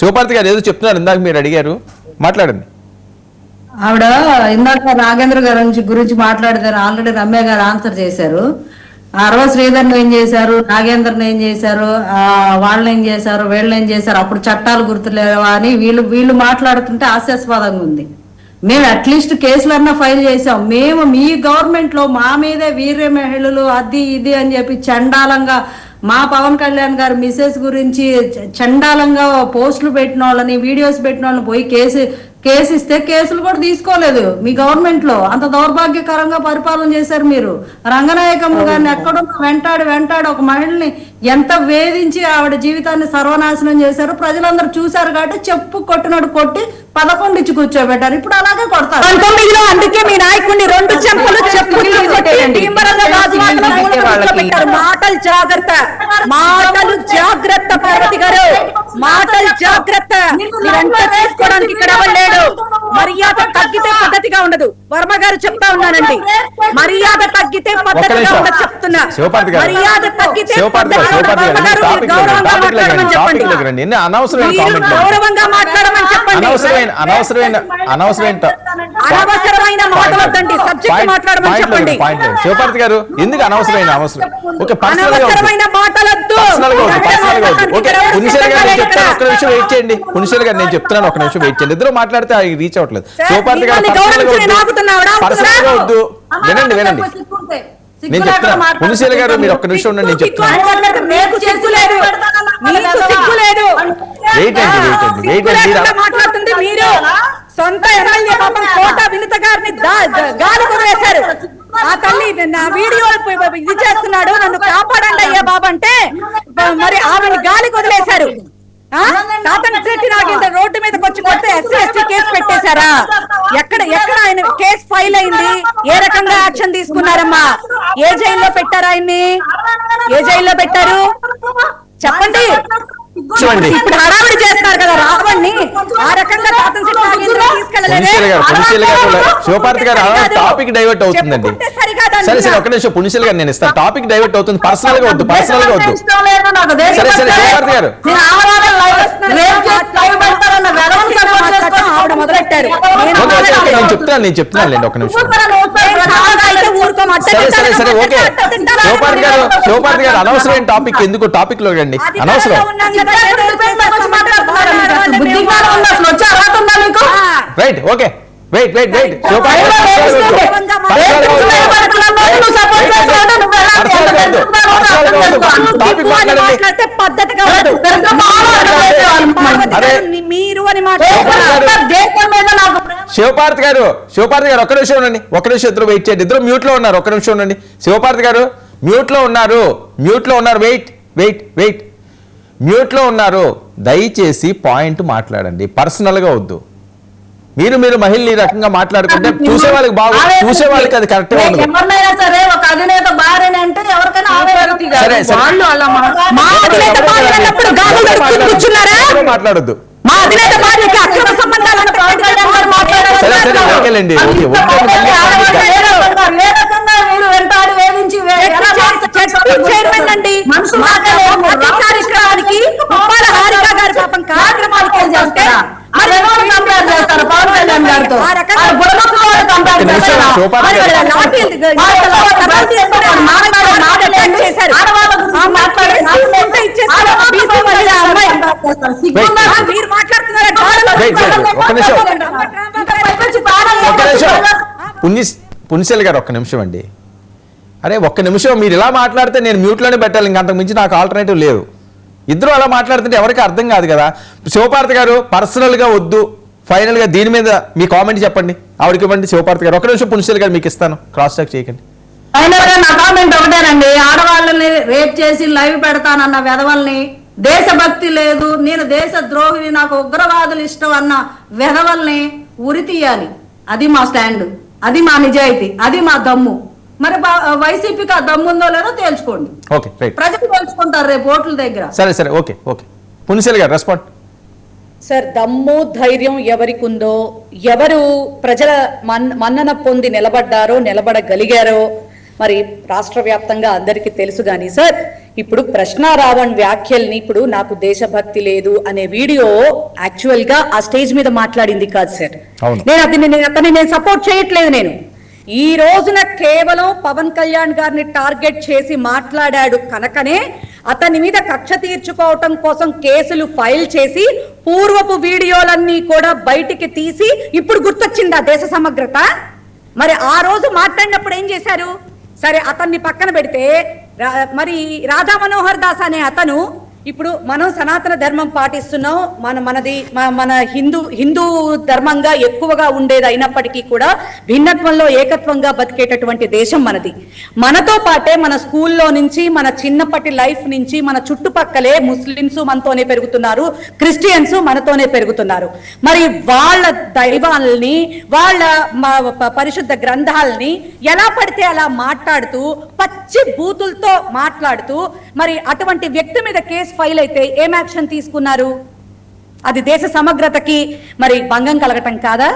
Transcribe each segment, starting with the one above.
శివపార్తి గారు ఏదో చెప్తున్నారు, ఇందాక మీరు అడిగారు, మాట్లాడండి. ఆవిడ ఇందాక నాగేంద్ర గారి గురించి మాట్లాడతారు, ఆల్రెడీ రమ్య గారు ఆన్సర్ చేశారు. అరవ శ్రీధర్ని ఏం చేశారు, నాగేంద్రని ఏం చేశారు, వాళ్ళని ఏం చేశారు, వీళ్ళని ఏం చేశారు, అప్పుడు చట్టాలు గుర్తులేవా అని వీళ్ళు మాట్లాడుతుంటే హాస్యాస్పదంగా ఉంది. మేము అట్లీస్ట్ కేసులన్నా ఫైల్ చేసాం. మేము మీ గవర్నమెంట్ లో మా మీదే వీర్య మహిళలు అది ఇది అని చెప్పి చండాలంగా మా పవన్ కళ్యాణ్ గారు మిసెస్ గురించి చండాలంగా పోస్టులు పెట్టిన వాళ్ళని, వీడియోస్ పెట్టిన వాళ్ళని పోయి కేసు ఇస్తే కేసులు కూడా తీసుకోలేదు. మీ గవర్నమెంట్ లో అంత దౌర్భాగ్యకరంగా పరిపాలన చేశారు మీరు. రంగనాయకమ్మ గారిని ఎక్కడున్నా వెంటాడు ఒక మహిళని ఎంత వేధించి ఆవిడ జీవితాన్ని సర్వనాశనం చేశారు. ప్రజలందరూ చూశారు కాబట్టి చెప్పు కొట్టినట్టు కొట్టి 11 ఇచ్చి కూర్చోబెట్టారు. ఇప్పుడు అలాగే కొడతారు. 19లో అందుకే మీ నాయకుడిని 2 చెంపలు చెప్పు మాటలు జాగ్రత్త, మాటలు జాగ్రత్త, పార్వతి గారు మాటలు జాగ్రత్త. మీరంతా తీసుకోవడానికి ఇక్కడ లేడు. మర్యాద తగ్గితే పద్ధతిగా ఉండదు. వర్మ గారు చెప్తా ఉన్నానండి, మర్యాద తగ్గితే పద్ధతిగా ఉండదు చెప్తున్నా. మర్యాద తగ్గితే గౌరవంగా మాట్లాడమని చెప్పండి. అనవసరమైన మాటలొద్దండి, సబ్జెక్ట్ మాట్లాడమని చెప్పండి. శివపార్తి గారు ఎందుకు అనవసరమైన అనవసరమైన మాటలొద్దు. ఒక్క నిమిషం వెయిట్ చేయండి. పునిషల్ గారు నేను చెప్తున్నాను, ఒక నిమిషం వెయిట్ చేయండి. ఇద్దరు మాట్లాడితే రీచ్ అవ్వట్లేదు. శివపార్తి గారు పర్సనల్ గా వద్దు. వినండి నేను చెప్తున్నాను. పునిషల్ గారు మీరు ఒక్క నిమిషం ఉండండి, నేను చెప్తున్నాను. మాట్లాడుతుంది మీరు. సొంత ఎమ్మెల్యే పాపం కోట వినుత గారిని గాలి కొదిలేశారు. ఆ తల్లి నా వీడియో ఇది చేస్తున్నాడు, నన్ను కాపాడండి అయ్యా బాబు అంటే మరి ఆవిడని గాలి కొదిలేశారు. తాతన్ శెట్టి నాగేంద్ర రోడ్డు మీదకి వచ్చి కొడితే SC/ST కేసు పెట్టేశారా? ఎక్కడ ఆయన కేసు ఫైల్ అయింది? ఏ రకంగా యాక్షన్ తీసుకున్నారమ్మా? ఏ జైల్లో పెట్టారు ఆయన్ని? ఏ జైల్లో పెట్టారు చెప్పండి. ఇప్పుడు హడావిడి చేస్తున్నారు కదా రావణ్ణి. ఆ రకంగా తాతన్ శెట్టి నాగేంద్ర శివపార్తి గారు టాపిక్ డైవర్ట్ అవుతుందండి. సరే సరే ఒక నిమిషం పునిషల్ గారు నేను ఇస్తాను. టాపిక్ డైవర్ట్ అవుతుంది, పర్సనల్ గా వద్దు, పర్సనల్ గా వద్దు. సరే సరే శివపార్తి గారు నేను చెప్తున్నాను లేండి ఒక నిమిషం. సరే సరే ఓకే. శివపార్తి గారు అనవసరమైన టాపిక్ ఎందుకు టాపిక్ లో రండి. అనవసరం. రైట్ ఓకే వెయిట్ శివపార్తి గారు ఒక్క నిమిషం ఉండండి, ఒక్క నిమిషం ఇద్దరు వెయిట్ చేయండి. ఇద్దరు మ్యూట్ లో ఉన్నారు, ఒక్క నిమిషం ఉండండి. శివపార్తి గారు మ్యూట్ లో ఉన్నారు. వెయిట్ మ్యూట్ లో ఉన్నారు. దయచేసి పాయింట్ మాట్లాడండి, పర్సనల్ గా వద్దు. మీరు మహిళలు ఈ రకంగా మాట్లాడుకుంటే చూసే వాళ్ళకి అది కరెక్ట్ మాట్లాడొద్దు. సరేలేండి పునిశల్ గారు ఒక్క నిమిషం అండి. అరే ఒక్క నిమిషం, మీరు ఇలా మాట్లాడితే నేను మ్యూట్లోనే పెట్టాలి, ఇంకంతకు మించి నాకు ఆల్టర్నేటివ్ లేదు. ఇద్దరు అలా మాట్లాడుతుంటే ఎవరికి అర్థం కాదు కదా. శివపార్తి గారు పర్సనల్గా వద్దు, ఫైనల్గా దీని మీద మీ కామెంట్ చెప్పండి, ఆవిడకి ఇవ్వండి. శివపార్తి గారు ఒక నిమిషం, పునిశల్ గారు మీకు ఇస్తాను, క్రాస్ చెక్ చేయకండి. నా కామెంట్ ఒకటేనండి, ఆడవాళ్ళని రేప్ చేసి లైవ్ పెడతానన్న వెధవల్ని, దేశభక్తి లేదు, నేను దేశ ద్రోహిని, నాకు ఉగ్రవాదులు ఇష్టం అన్న వెధవల్ని ఉరి తీయాలి. అది మా స్టాండ్, అది మా నిజాయితీ, అది మా దమ్ము. మరి వైసీపీకి ఆ దమ్ము ఉందో లేదో తేల్చుకోండి. ప్రజలు తెలుసుకుంటారు రేపు ఓట్ల దగ్గర. సరే ఓకే పునిశల్ గారు రెస్పాండ్. సార్, దమ్ము ధైర్యం ఎవరికి ఉందో, ఎవరు ప్రజల మన్నన పొంది నిలబడ్డారో, నిలబడగలిగారో మరి రాష్ట్ర వ్యాప్తంగా అందరికీ తెలుసు. కానీ సార్, ఇప్పుడు ప్రశ్న రావణ్ వ్యాఖ్యల్ని ఇప్పుడు నాకు దేశభక్తి లేదు అనే వీడియో యాక్చువల్ గా ఆ స్టేజ్ మీద మాట్లాడింది కాదు సార్. అవును. అతన్ని నేను సపోర్ట్ చేయట్లేదు. నేను ఈ రోజున కేవలం పవన్ కళ్యాణ్ గారిని టార్గెట్ చేసి మాట్లాడాడు కనుకనే అతని మీద కక్ష తీర్చుకోవటం కోసం కేసులు ఫైల్ చేసి పూర్వపు వీడియోలన్నీ కూడా బయటికి తీసి ఇప్పుడు గుర్తొచ్చిందా దేశ సమగ్రత? మరి ఆ రోజు మాట్లాడినప్పుడు ఏం చేశారు? సరే అతన్ని పక్కన పెడితే మరి రాధా మనోహర్ దాస్ అనే అతను ఇప్పుడు మనం సనాతన ధర్మం పాటిస్తున్నాం, మన హిందూ ధర్మంగా ఎక్కువగా ఉండేది అయినప్పటికీ కూడా భిన్నత్వంలో ఏకత్వంగా బతికేటటువంటి దేశం మనది. మనతో పాటే మన స్కూల్లో నుంచి మన చిన్నప్పటి లైఫ్ నుంచి మన చుట్టుపక్కలే ముస్లిమ్స్ మనతోనే పెరుగుతున్నారు, క్రిస్టియన్స్ మనతోనే పెరుగుతున్నారు. మరి వాళ్ళ దైవాల్ని వాళ్ళ పరిశుద్ధ గ్రంథాలని ఎలా పడితే అలా మాట్లాడుతూ పచ్చి బూతులతో మాట్లాడుతూ మరి అటువంటి వ్యక్తి మీద కేసు ఫైల్ అయితే ఏం యాక్షన్ తీసుకున్నారు? అది దేశ సమగ్రతకి మరి భంగం కలగటం కాదా?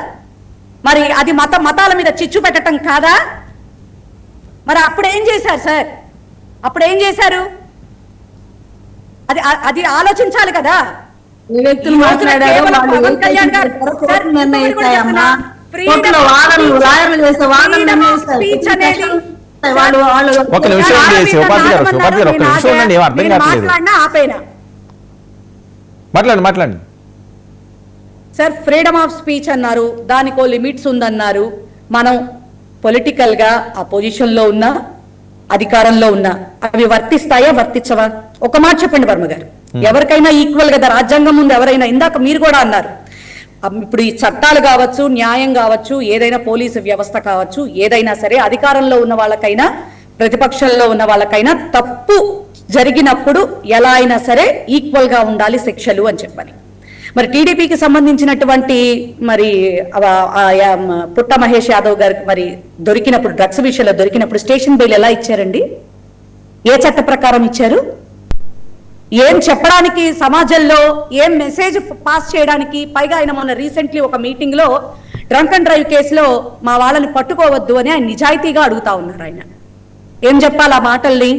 మరి అది మతాల మీద చిచ్చు పెట్టడం కాదా? మరి అప్పుడు ఏం చేశారు సార్? అప్పుడు ఏం చేశారు? అది ఆలోచించాలి కదా. పవన్ కళ్యాణ్ గారు ఒక నిమిషం అండి శివపార్తి గారు, ఒక నిమిషం ఉండండి, ఏం అర్థం కావట్లేదు. మాట్లాడండి. సార్ ఫ్రీడమ్ ఆఫ్ స్పీచ్ అన్నారు, దానికో లిమిట్స్ ఉందన్నారు. మనం పొలిటికల్ గా అపోజిషన్ లో ఉన్నా అధికారంలో ఉన్నా అవి వర్తిస్తాయా వర్తించవా? ఒక మాట చెప్పండి వర్మ గారు. ఎవరికైనా ఈక్వల్ కదా రాజ్యాంగం ముందు ఎవరైనా. ఇందాక మీరు కూడా అన్నారు ఇప్పుడు ఈ చట్టాలు కావచ్చు, న్యాయం కావచ్చు, ఏదైనా పోలీసు వ్యవస్థ కావచ్చు, ఏదైనా సరే అధికారంలో ఉన్న వాళ్ళకైనా ప్రతిపక్షంలో ఉన్న వాళ్ళకైనా తప్పు జరిగినప్పుడు ఎలా అయినా సరే ఈక్వల్ గా ఉండాలి శిక్షలు అని చెప్పని. మరి టీడీపీకి సంబంధించినటువంటి మరి పుట్ట మహేష్ యాదవ్ గారికి మరి దొరికినప్పుడు డ్రగ్స్ విషయంలో దొరికినప్పుడు స్టేషన్ బెయిల్ ఎలా ఇచ్చారండి? ఏ చట్ట ప్రకారం ఇచ్చారు? ఏం చెప్పడానికి సమాజంలో ఏం మెసేజ్ పాస్ చేయడానికి? పైగా ఆయన మొన్న రీసెంట్లీ ఒక మీటింగ్ లో డ్రంక్ అండ్ డ్రైవ్ కేసులో మా వాళ్ళని పట్టుకోవద్దు అని ఆయన నిజాయితీగా అడుగుతా ఉన్నారు. ఆయన ఏం చెప్పాలి ఆ మాటల్ని?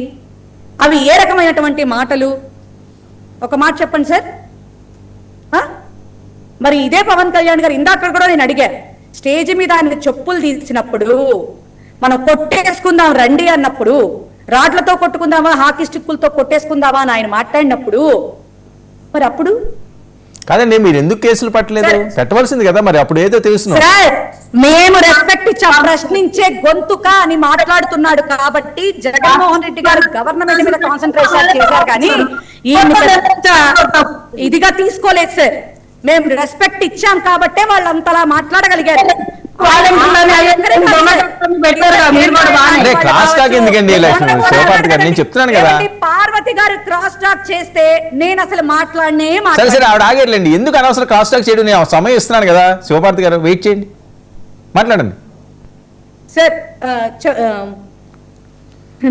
అవి ఏ రకమైనటువంటి మాటలు? ఒక మాట చెప్పండి సార్. మరి ఇదే పవన్ కళ్యాణ్ గారు ఇందాక కూడా నేను అడిగాను, స్టేజ్ మీద ఆయన చెప్పులు తీసినప్పుడు మనం కొట్టేసుకుందాం రండి అన్నప్పుడు, రాడ్లతో కొట్టుకుందామా హాకీ స్టిక్కులతో కొట్టేసుకుందామా అని ఆయన మాట్లాడినప్పుడు మరి అప్పుడు కాదండి మీరు ఎందుకు కేసులు పట్టలేదు? పెట్టవలసింది కదా. మరి అప్పుడు ఏదో తెలుసు. మేము రెస్పెక్ట్ ఇచ్చా, ప్రశ్నించే గొంతుక అని మాట్లాడుతున్నాడు కాబట్టి జగన్మోహన్ రెడ్డి గారు గవర్నమెంట్ మీద కాన్సన్ట్రేషన్ చేశారు కానీ ఇదిగా తీసుకోలేదు సార్. మేము రెస్పెక్ట్ ఇచ్చాం కాబట్టే వాళ్ళు అంతలా మాట్లాడగలిగారు. పార్వతి గారు క్రాస్ టాక్ చేస్తే నేను అసలు మాట్లాడనే సరే ఆవిడ ఆగేర్లేండి. ఎందుకు అనవసరం క్రాస్ టాక్ చేయడం? నేను సమయం ఇస్తున్నాను కదా. శివపార్తి గారు వెయిట్ చేయండి, మాట్లాడండి సార్.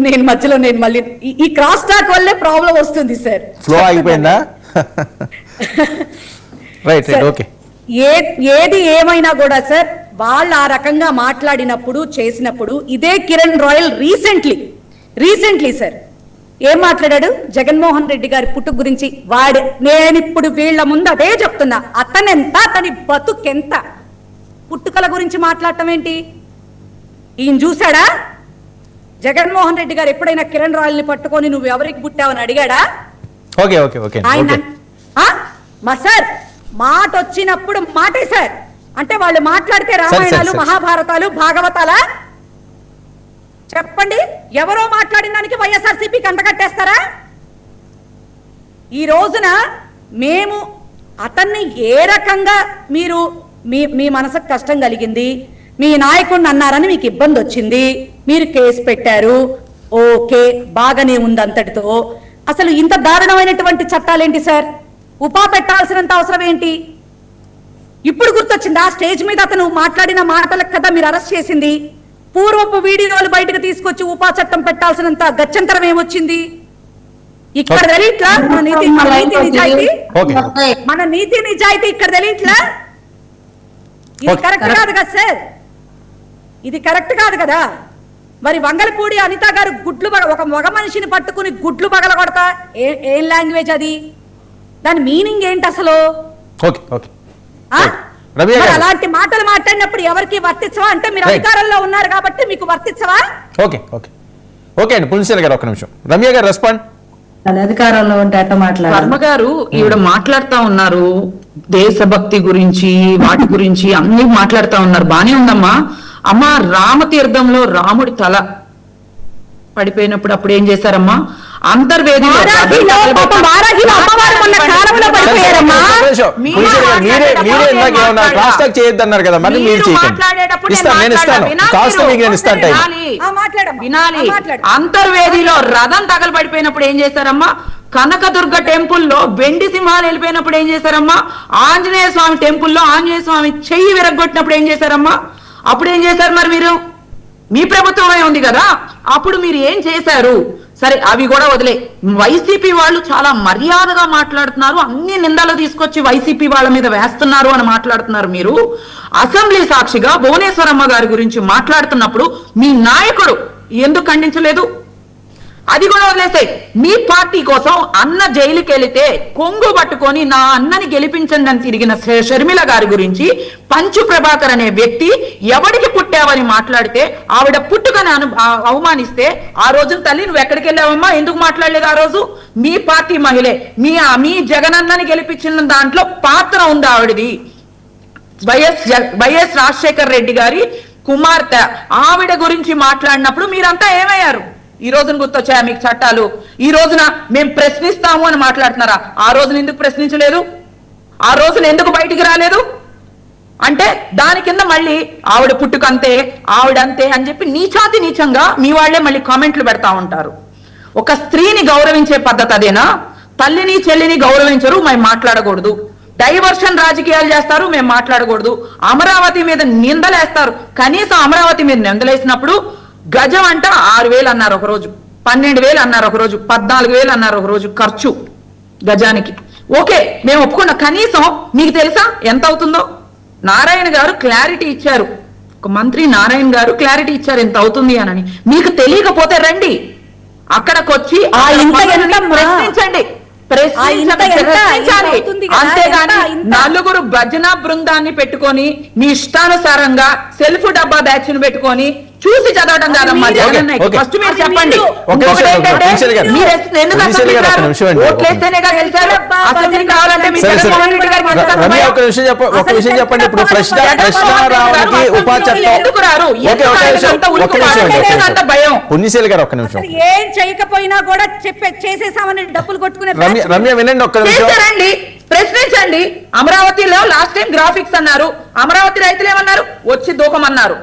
నేను మధ్యలో మళ్ళీ ఈ క్రాస్ టాక్ వల్లే ప్రాబ్లం వస్తుంది సార్. ఫ్లో అయిపోయిందా? Right okay. ఏది ఏమైనా కూడా సార్ వాళ్ళు ఆ రకంగా మాట్లాడినప్పుడు చేసినప్పుడు ఇదే కిరణ్ రాయల్ రీసెంట్లీ సార్ ఏం మాట్లాడాడు? జగన్మోహన్ రెడ్డి గారి పుట్టుక గురించి నేను ఇప్పుడు వీళ్ళ ముందు అదే చెప్తున్నా, అతనెంత అతని బతుకెంత. పుట్టుకల గురించి మాట్లాడటం ఏంటి? ఈయన చూశాడా? జగన్మోహన్ రెడ్డి గారు ఎప్పుడైనా కిరణ్ రాయల్ ని పట్టుకొని నువ్వు ఎవరికి పుట్టావని అడిగాడా? ఆయన మా సార్ మాట వచ్చినప్పుడు మాటే సార్. అంటే వాళ్ళు మాట్లాడితే రామాయణాలు మహాభారతాలు భాగవతాలా? చెప్పండి. ఎవరో మాట్లాడిన దానికి వైఎస్ఆర్సీపీకి అంటకట్టేస్తారా? ఈ రోజున మేము అతన్ని ఏ రకంగా మీరు మీ మనసుకు కష్టం కలిగింది, మీ నాయకుడిని అన్నారని మీకు ఇబ్బంది వచ్చింది, మీరు కేసు పెట్టారు, ఓకే బాగానే ఉంది అంతటితో. అసలు ఇంత దారుణమైనటువంటి చట్టాలేంటి సార్? ఉపా పెట్టాల్సినంత అవసరం ఏంటి? ఇప్పుడు గుర్తొచ్చింది ఆ స్టేజ్ మీద అతను మాట్లాడిన మాటలకు కదా మీరు అరెస్ట్ చేసింది. పూర్వపు వీడియోలు బయటకు తీసుకొచ్చి ఉపా చట్టం పెట్టాల్సినంత గత్యంతరం ఏమొచ్చింది? ఇక్కడ తెలియట్లా మన నీతి నిజాయితీ ఇక్కడ తెలియట్లా? ఇది కరెక్ట్ కాదు కదా సార్, ఇది కరెక్ట్ కాదు కదా. మరి వంగలపూడి అనిత గారు గుడ్లు ఒక మగ మనిషిని పట్టుకుని గుడ్లు పగల కొడతా ఏం లాంగ్వేజ్ అది? దాని మీనింగ్ ఏంటి అసలు? ఓకే ఓకే రమ్య మరి అలాంటి మాటలు మాట్లాడినప్పుడు ఎవరికి వర్తించవా? అంటే మీరు అధికారంలో ఉన్నారు కాబట్టి మీకు వర్తించవా? ఓకే ఓకే ఓకే అండి పులిశేల గారు ఒక్క నిమిషం. రమ్య గారు రెస్పాండ్. అధికారంలో ఉంటే ఎట్లా మాట్లాడాలి? వర్మ గారు ఈవిడ మాట్లాడుతా ఉన్నారు దేశభక్తి గురించి, వాటి గురించి అన్ని మాట్లాడుతా ఉన్నారు, బానే ఉందమ్మా. అమ్మ రామతీర్థంలో రాముడి తల పడిపోయినప్పుడు అప్పుడు ఏం చేశారమ్మా? అంతర్వేది చేయొద్దన్నారు కదా, మరి మీరు వినాలి. అంతర్వేదిలో రథం తగలబడిపోయినప్పుడు ఏం చేశారమ్మా? కనకదుర్గ టెంపుల్లో వెండి సింహాలు వెళ్ళిపోయినప్పుడు ఏం చేశారమ్మా? ఆంజనేయ స్వామి టెంపుల్లో ఆంజనేయ స్వామి చెయ్యి విరగొట్టినప్పుడు ఏం చేశారమ్మా? అప్పుడు ఏం చేశారు? మరి మీరు మీ ప్రభుత్వమే ఉంది కదా, అప్పుడు మీరు ఏం చేశారు? సరే అవి కూడా వదిలే, వైసీపీ వాళ్ళు చాలా మర్యాదగా మాట్లాడుతున్నారు, అన్ని నిందలు తీసుకొచ్చి వైసీపీ వాళ్ళ మీద వేస్తున్నారు అని మాట్లాడుతున్నారు. మీరు అసెంబ్లీ సాక్షిగా భువనేశ్వరమ్మ గారి గురించి మాట్లాడుతున్నప్పుడు మీ నాయకుడు ఎందుకు ఖండించలేదు? అది కూడా వదిలేసాయి. మీ పార్టీ కోసం అన్న జైలుకి వెళితే కొంగు పట్టుకొని నా అన్నని గెలిపించండి అని తిరిగిన షర్మిల గారి గురించి పంచు ప్రభాకర్ అనే వ్యక్తి ఎవడికి పుట్టావని మాట్లాడితే ఆవిడ పుట్టుకని అవమానిస్తే ఆ రోజున తల్లి నువ్వు ఎక్కడికి వెళ్ళావమ్మా, ఎందుకు మాట్లాడలేదు? ఆ రోజు మీ పార్టీ మహిళే, మీ జగనన్నని గెలిపించిన దాంట్లో పాత్ర ఉంది ఆవిడది. వైఎస్ రాజశేఖర్ రెడ్డి గారి కుమార్తె, ఆవిడ గురించి మాట్లాడినప్పుడు మీరంతా ఏమయ్యారు? ఈ రోజున గుర్తొచ్చాయా మీకు చట్టాలు? ఈ రోజున మేము ప్రశ్నిస్తాము అని మాట్లాడుతున్నారా? ఆ రోజున ఎందుకు ప్రశ్నించలేదు? ఆ రోజున ఎందుకు బయటికి రాలేదు? అంటే దాని కింద మళ్ళీ ఆవిడ పుట్టుకంతే, ఆవిడంతే అని చెప్పి నీచాతి నీచంగా మీ వాళ్లే మళ్ళీ కామెంట్లు పెడతా ఉంటారు. ఒక స్త్రీని గౌరవించే పద్ధతి అదేనా? తల్లిని చెల్లిని గౌరవించరు, మేము మాట్లాడకూడదు. డైవర్షన్ రాజకీయాలు చేస్తారు, మేము మాట్లాడకూడదు. అమరావతి మీద నిందలేస్తారు, కనీసం అమరావతి మీద నిందలేసినప్పుడు గజం అంట 6,000 అన్నారు ఒకరోజు, 12,000 అన్నారు ఒకరోజు, 14,000 అన్నారు ఒకరోజు ఖర్చు గజానికి. ఓకే మేము ఒప్పుకున్నా, కనీసం మీకు తెలుసా ఎంత అవుతుందో? నారాయణ గారు క్లారిటీ ఇచ్చారు, ఒక మంత్రి నారాయణ గారు క్లారిటీ ఇచ్చారు ఎంత అవుతుంది అని. మీకు తెలియకపోతే రండి అక్కడికొచ్చి ప్రశ్నించండి, అంతేగాని నలుగురు భజన బృందాన్ని పెట్టుకొని మీ ఇష్టానుసారంగా సెల్ఫ్ డబ్బా బ్యాచ్ ని పెట్టుకొని చూసి చదవడం కాదమ్మా. ఫస్ట్ మీరు చెప్పండి, ఓట్లేస్తేనే గెలిచారు, అసెంబ్లీ కావాలంటే ఎందుకు రారు? అంత భయం. పుణ్యశీల గారు ఒక్క నిమిషం. ఏం చేయకపోయినా కూడా చేసేసామని డబ్బులు కొట్టుకునే రమ్య వినండి ఒక్క నిమిషం. ప్రశ్నించండి. అమరావతిలో లాస్ట్ టైం గ్రాఫిక్స్ అన్నారు, అమరావతి రైతులు ఏమన్నారు? వచ్చి దూకమన్నారు.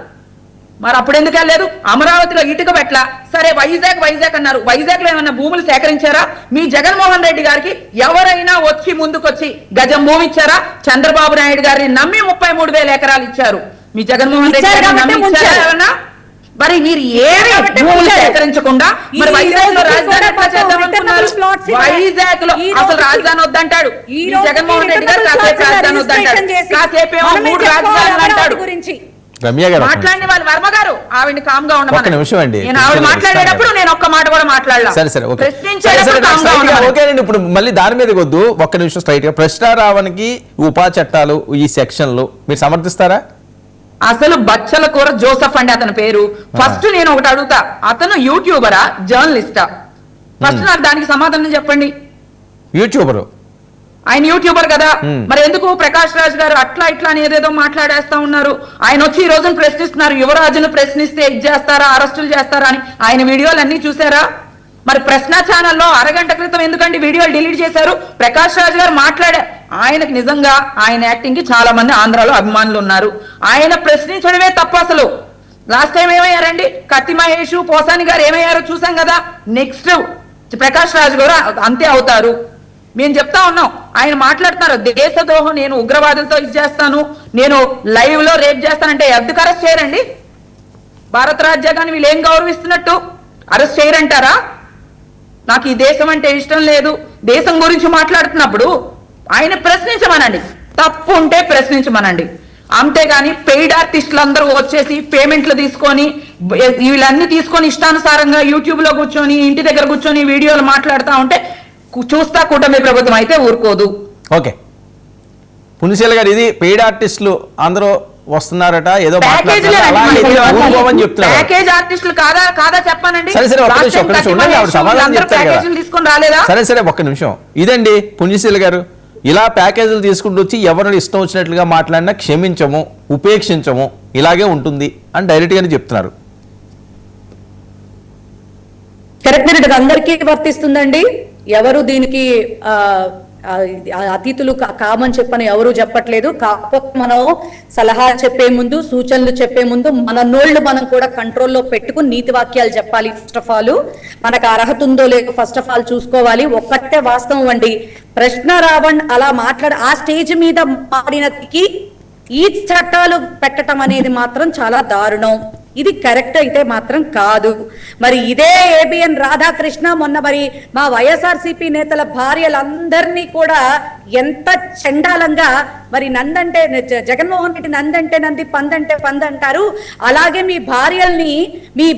మరి అప్పుడు ఎందుకు వెళ్ళలేదు? అమరావతిలో ఇటుక పెట్ల, సరే వైజాగ్ అన్నారు, వైజాగ్ లో ఏమన్నా భూములు సేకరించారా? మీ జగన్మోహన్ రెడ్డి గారికి ఎవరైనా వచ్చి ముందుకొచ్చి గజం భూమి ఇచ్చారా? చంద్రబాబు నాయుడు గారిని నమ్మి 33,000 ఎకరాలు ఇచ్చారు మీ జగన్మోహన్ రెడ్డి గారిని నమ్మి ఇచ్చారా? మరి మీరు ఏమి భూములు సేకరించకుండా మరి వైజాగ్ లో రాజధాని ఎట్లా చేద్దాం అనుకున్నారు? వైజాగ్ లో అసలు రాజధాని వద్దంటాడు ఈ జగన్మోహన్ రెడ్డి గారు, కాసేపు రాజధాని వద్దంటాడు, కాసేపు ఏమో 3 రాజధానులు అంటాడు. రమ్య గారు మాట్లాడిన వాళ్ళు వర్మ గారు ఆవిడని కామ్ గా ఒక్క నిమిషం అండి. నేను ఆవిడ మాట్లాడేటప్పుడు నేను ఒక్క మాట కూడా మాట్లాడలా. సరే ప్రశ్నించేటప్పుడు ఇప్పుడు మళ్ళీ దాని మీద వద్దు, ఒక్క నిమిషం స్ట్రైట్ గా ప్రశ్నారావణకి ఉపా చట్టాలు ఈ సెక్షన్లు మీరు సమర్థిస్తారా? అసలు బచ్చల కూర జోసఫ్ అండి అతని పేరు. ఫస్ట్ నేను ఒకటి అడుగుతా, అతను యూట్యూబరా జర్నలిస్టా? ఫస్ట్ నాకు దానికి సమాధానం చెప్పండి. యూట్యూబరు, ఆయన యూట్యూబర్ కదా, మరి ఎందుకు ప్రకాష్ రాజ్ గారు అట్లా ఇట్లా అని ఏదేదో మాట్లాడేస్తా ఉన్నారు? ఆయన వచ్చి ఈ రోజున ప్రశ్నిస్తున్నారు, యువరాజును ప్రశ్నిస్తే ఇది చేస్తారా, అరెస్టులు చేస్తారా అని. ఆయన వీడియోలు అన్ని చూసారా? మరి ప్రశ్న ఛానల్లో అరగంట క్రితం ఎందుకంటే వీడియోలు డిలీట్ చేశారు? ప్రకాష్ రాజ్ గారు మాట్లాడారు, ఆయనకు నిజంగా ఆయన యాక్టింగ్ కి చాలా మంది ఆంధ్రాలో అభిమానులు ఉన్నారు, ఆయన ప్రశ్నించడమే తప్పు. అసలు లాస్ట్ టైం ఏమయ్యారండి? కత్తి మహేష్, పోసాని గారు ఏమయ్యారో చూసాం కదా. నెక్స్ట్ ప్రకాష్ రాజ్ గారు అంతే అవుతారు. మేము చెప్తా ఉన్నాం, ఆయన మాట్లాడుతున్నారు దేశద్రోహం, నేను ఉగ్రవాదులతో ఇది చేస్తాను, నేను లైవ్ లో రేప్ చేస్తానంటే ఎందుకు అరెస్ట్ చేయరండి? భారత రాజ్యాంగాన్ని వీళ్ళు ఏం గౌరవిస్తున్నట్టు అరెస్ట్ చేయరంటారా? నాకు ఈ దేశం అంటే ఇష్టం లేదు, దేశం గురించి మాట్లాడుతున్నప్పుడు ఆయన ప్రశ్నించమనండి, తప్పు ఉంటే ప్రశ్నించమనండి. అంతేగాని పెయిడ్ ఆర్టిస్టులు అందరూ వచ్చేసి పేమెంట్లు తీసుకొని వీళ్ళన్నీ తీసుకొని ఇష్టానుసారంగా యూట్యూబ్ లో కూర్చొని ఇంటి దగ్గర కూర్చొని వీడియోలు మాట్లాడుతూ ఉంటే చూస్తా కూటమి ప్రభుత్వం అయితే ఊరుకోదు. ఓకే పునిశీల గారు, ఇది పెయిడ్ ఆర్టిస్టులు అందరూ వస్తున్నారట, ఏదో ప్యాకేజ్ ఆర్టిస్టులు కాదా చెప్పానండి. సరే సరే ఒక్క నిమిషం ఉండండి, ఆవిడ సమాధానం చెప్తారు కదా. తీసుకొని రాలేదా? సరే సరే ఒక్క నిమిషం. ఇదండి పుణ్యశీల గారు, ఇలా ప్యాకేజీలు తీసుకుంటూ వచ్చి ఎవరిని ఇష్టం వచ్చినట్లుగా మాట్లాడినా క్షమించము, ఉపేక్షించము, ఇలాగే ఉంటుంది అని డైరెక్ట్ గానే చెప్తున్నారు. కరెక్ట్, అందరికీ వర్తిస్తుందండి. ఎవరు దీనికి అతిథులు కామని చెప్పని ఎవరు చెప్పట్లేదు. కాకపోతే మనం సలహా చెప్పే ముందు, సూచనలు చెప్పే ముందు మన నోళ్లు మనం కూడా కంట్రోల్లో పెట్టుకుని నీతి వాక్యాలు చెప్పాలి. ఫస్ట్ ఆఫ్ ఆల్ మనకు అర్హత ఉందో లేదో ఫస్ట్ ఆఫ్ ఆల్ చూసుకోవాలి. ఒక్కటే వాస్తవం అండి, ప్రశ్న రావణ్ అలా ఆ స్టేజ్ మీద మాడినకి ఈ చట్టాలు పెట్టడం అనేది మాత్రం చాలా దారుణం. ఇది కరెక్ట్ అయితే మాత్రం కాదు. మరి ఇదే ఏబిఎన్ రాధాకృష్ణ మొన్న మరి మా వైఎస్ఆర్సీపీ నేతల భార్యలందరినీ కూడా ఎంత చండాలంగా మరి నందంటే జగన్మోహన్ రెడ్డి నందంటే నంది పందంటే పంద అంటారు. అలాగే మీ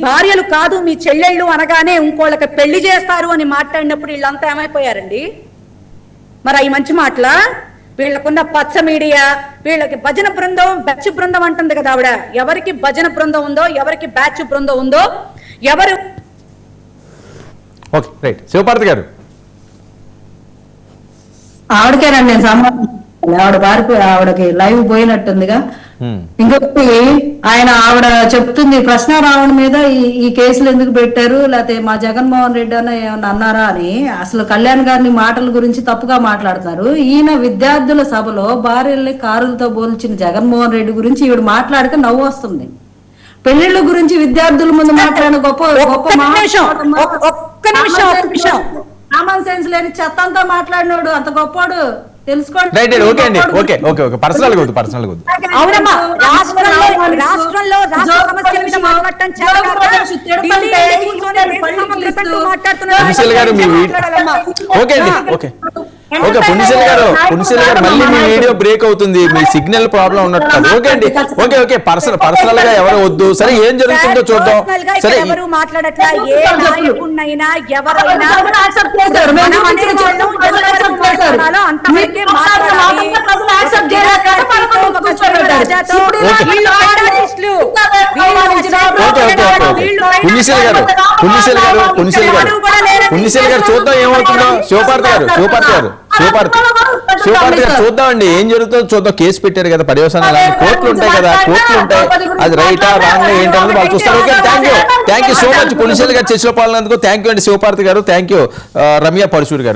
భార్యలు కాదు మీ చెల్లెళ్ళు అనగానే ఇంకోళ్ళకి పెళ్లి చేస్తారు అని మాట్లాడినప్పుడు వీళ్ళంతా ఏమైపోయారండి? మరి అవి మంచి మాటలా? వీళ్ళకున్న పచ్చ మీడియా, వీళ్ళకి భజన బృందం బ్యాచ్ బృందం అంటుంది కదా ఆవిడ. ఎవరికి భజన బృందం ఉందో, ఎవరికి బ్యాచ్ బృందం ఉందో, ఎవరు. Okay right. శివపార్వతి గారు, ఆవిడకేనండి నేను సమాధానం. ఆవిడకి లైవ్ పోయినట్టుందిగా. ఇంకొకటి ఆవిడ చెప్తుంది ప్రశ్న రావణ్ మీద ఈ కేసులు ఎందుకు పెట్టారు, లేకపోతే మా జగన్మోహన్ రెడ్డి అన్న ఏమన్నా అన్నారా అని. అసలు కళ్యాణ్ గారిని మాటల గురించి తప్పుగా మాట్లాడుతున్నారు. ఈయన విద్యార్థుల సభలో భార్యల్ని కారులతో పోల్చిన జగన్మోహన్ రెడ్డి గురించి ఈవిడ మాట్లాడితే నవ్వు వస్తుంది. పెళ్లిళ్ళ గురించి విద్యార్థుల ముందు మాట్లాడిన గొప్ప కామన్ సెన్స్ లేని చెత్త అంతా మాట్లాడినోడు అంత గొప్పోడు తెలుసుకోండి. ఓకే అండి, ఓకే ఓకే ఓకే పర్సనల్ గా పర్సనల్ గా అవునమ్మా, రాష్ట్రంలో సమస్యల మీద మాట్లాడటం పుణ్యశీల గారు ఓకే అండి, ఓకే ఓకే పుణ్యశీల గారు మళ్ళీ మీ వీడియో బ్రేక్ అవుతుంది, మీ సిగ్నల్ ప్రాబ్లం ఉన్నట్టు. ఓకే అండి, ఓకే ఓకే పర్సనల్ గా ఎవరు వద్దు. సరే ఏం జరుగుతుందో చూద్దాం. సరే ఎవరు మాట్లాడట్లా, ఏ నాయకుడినైనా ఎవరైనా పుణ్యశీల గారు చూద్దాం ఏమవుతుందో. శివపార్వతి గారు చూద్దామండి ఏం జరుగుతుందో చూద్దాం. కేసు పెట్టారు కదా, పర్యవసానాలు కోర్టులు ఉంటాయి కదా, కోర్టులు ఉంటాయి, అది రైటా రాంగ్ ఏంటన్నది వాళ్ళు చూస్తారు. Okay thank you so much Punyasheela garu చర్చలో పాల్గొన్నందుకు. థ్యాంక్ యూ అండి శివపార్వతి గారు, థ్యాంక్ యూ రమ్య పరశూర్ గారు.